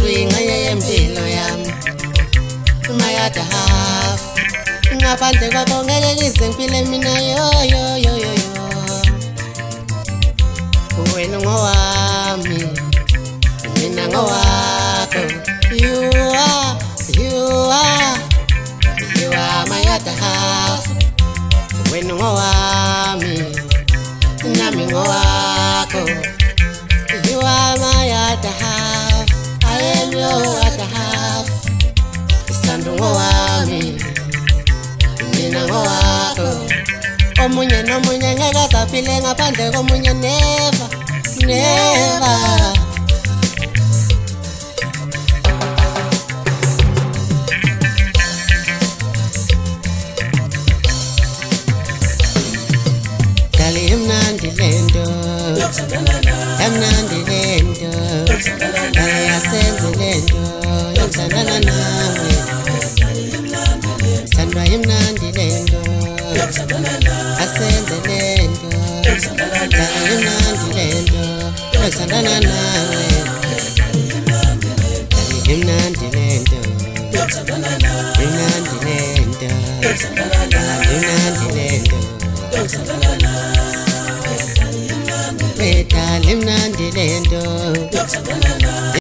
uyingxenye yempilo yami. My other half. Ngaphandle kwakho ngeke ngize ngiphile mina yo. Wena ngowami, mina ngowakho. You are my other half. Wena ngowami, nami ngowakho. You are my other half. I am your other half. Isando ngowami, mina ngowakho. Omunye nomunye ngeke saphile ngaphandle komunye, never. Dali emnandi lento, emnandi lento, dali yasenze lento, yokuthandana nawe. Sandwa emnandi lento, asenze lento, dali emnandi lento, yokuthandana nawe. Dali emnandi lento, emnandi lento, emnandi